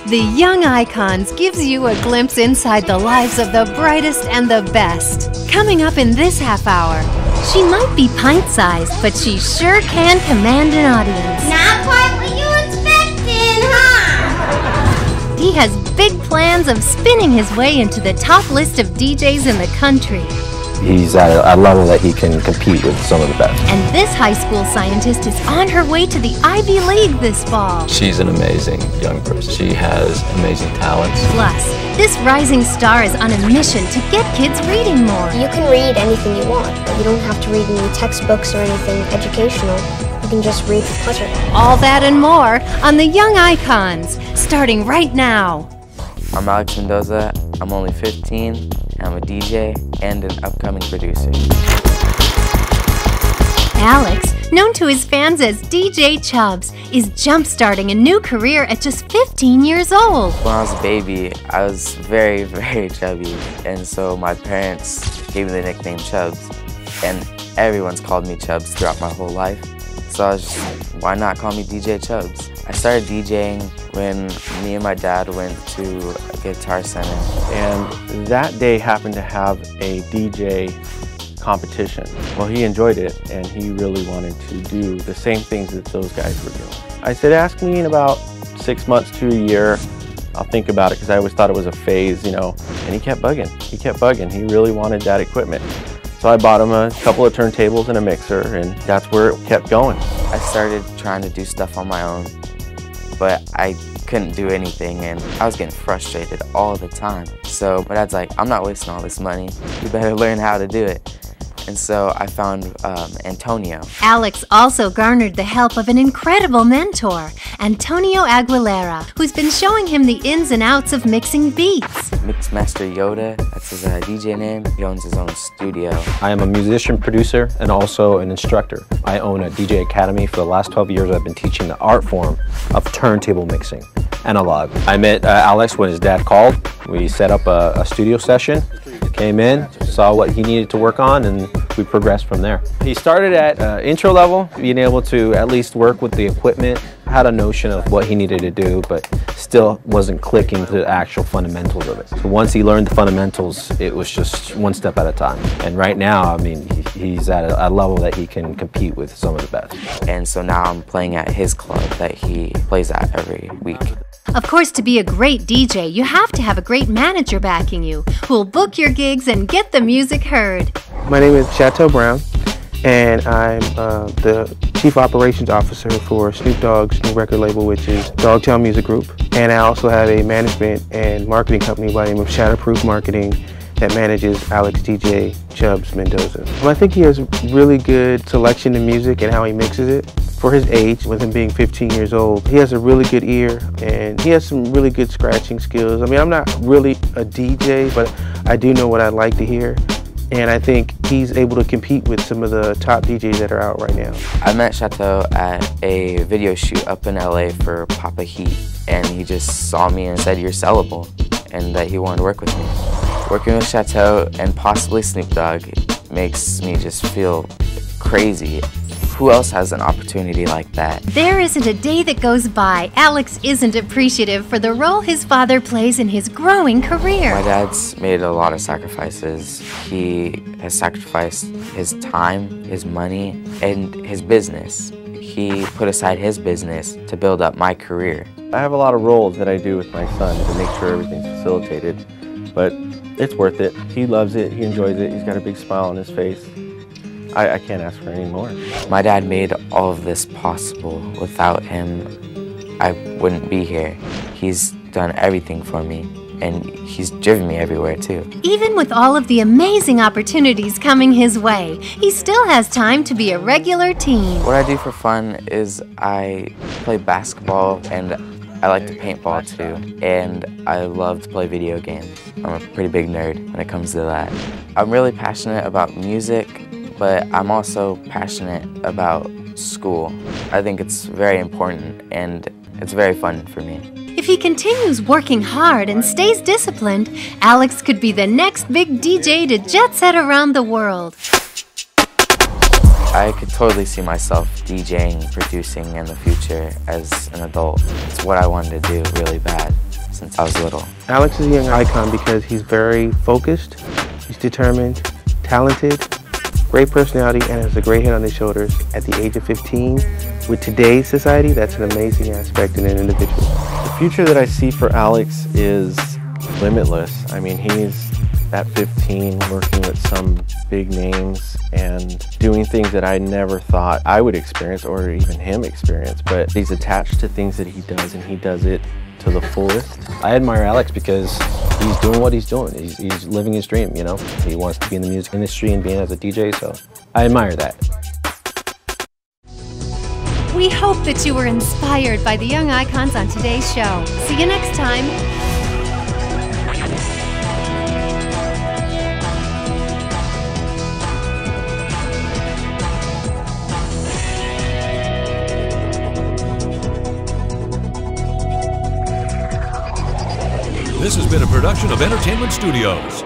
The Young Icons gives you a glimpse inside the lives of the brightest and the best. Coming up in this half hour, she might be pint-sized, but she sure can command an audience. Not quite what you expected, huh? He has big plans of spinning his way into the top list of DJs in the country. He's at a level that he can compete with some of the best. And this high school scientist is on her way to the Ivy League this fall. She's an amazing young person. She has amazing talents. Plus, this rising star is on a mission to get kids reading more. You can read anything you want, but you don't have to read any textbooks or anything educational. You can just read for pleasure. All that and more on the Young Icons, starting right now. I'm Alex Mendoza. I'm only 15. I'm a DJ and an upcoming producer. Alex, known to his fans as DJ Chubz, is jump-starting a new career at just 15 years old. When I was a baby, I was very, very chubby, and so my parents gave me the nickname Chubz, and everyone's called me Chubz throughout my whole life. So I was just, why not call me DJ Chubz? I started DJing when me and my dad went to a Guitar Center. And that day happened to have a DJ competition. Well, he enjoyed it, and he really wanted to do the same things that those guys were doing. I said, ask me in about 6 months to a year. I'll think about it, because I always thought it was a phase, you know. And he kept bugging. He kept bugging. He really wanted that equipment. So I bought him a couple of turntables and a mixer, and that's where it kept going. I started trying to do stuff on my own, but I couldn't do anything, and I was getting frustrated all the time. So my dad's like, I'm not wasting all this money. You better learn how to do it. And so I found Antonio. Alex also garnered the help of an incredible mentor, Antonio Aguilera, who's been showing him the ins and outs of mixing beats. Mixmaster Yodah, that's his DJ name. He owns his own studio. I am a musician, producer, and also an instructor. I own a DJ academy. For the last 12 years, I've been teaching the art form of turntable mixing, analog. I met Alex when his dad called. We set up a studio session. Came in, saw what he needed to work on, and we progressed from there. He started at intro level, being able to at least work with the equipment, had a notion of what he needed to do, but still wasn't clicking to the actual fundamentals of it. So once he learned the fundamentals, it was just one step at a time. And right now, I mean, he's at a level that he can compete with some of the best. And so now I'm playing at his club that he plays at every week. Of course, to be a great DJ, you have to have a great manager backing you, who'll book your gigs and get the music heard. My name is Shatto Brown, and I'm the Chief Operations Officer for Snoop Dogg's new record label, which is Dogtown Music Group. And I also have a management and marketing company by the name of Shatterproof Marketing that manages Alex DJ Chubz Mendoza. I think he has really good selection in music and how he mixes it. For his age, with him being 15 years old, he has a really good ear, and he has some really good scratching skills. I mean, I'm not really a DJ, but I do know what I like to hear. And I think he's able to compete with some of the top DJs that are out right now. I met Shatto at a video shoot up in LA for Papa Heat, and he just saw me and said, "You're sellable," and that he wanted to work with me. Working with Shatto and possibly Snoop Dogg makes me just feel crazy. Who else has an opportunity like that? There isn't a day that goes by Alex isn't appreciative for the role his father plays in his growing career. My dad's made a lot of sacrifices. He has sacrificed his time, his money, and his business. He put aside his business to build up my career. I have a lot of roles that I do with my son to make sure everything's facilitated, but it's worth it. He loves it, he enjoys it, he's got a big smile on his face. I can't ask for any more. My dad made all of this possible. Without him, I wouldn't be here. He's done everything for me, and he's driven me everywhere too. Even with all of the amazing opportunities coming his way, he still has time to be a regular teen. What I do for fun is I play basketball, and I like to paintball too, and I love to play video games. I'm a pretty big nerd when it comes to that. I'm really passionate about music, but I'm also passionate about school. I think it's very important, and it's very fun for me. If he continues working hard and stays disciplined, Alex could be the next big DJ to jet set around the world. I could totally see myself DJing, producing in the future as an adult. It's what I wanted to do really bad. since I was little. Alex is a young icon because he's very focused, he's determined, talented, great personality, and has a great head on his shoulders at the age of 15. With today's society, that's an amazing aspect in an individual. The future that I see for Alex is limitless. I mean, he's at 15 working with some big names and doing things that I never thought I would experience or even him experience, but he's attached to things that he does and he does it to the fullest. I admire Alex because he's doing what he's doing. He's living his dream, you know? He wants to be in the music industry and being as a DJ, so I admire that. We hope that you were inspired by the young icons on today's show. See you next time. This has been a production of Entertainment Studios.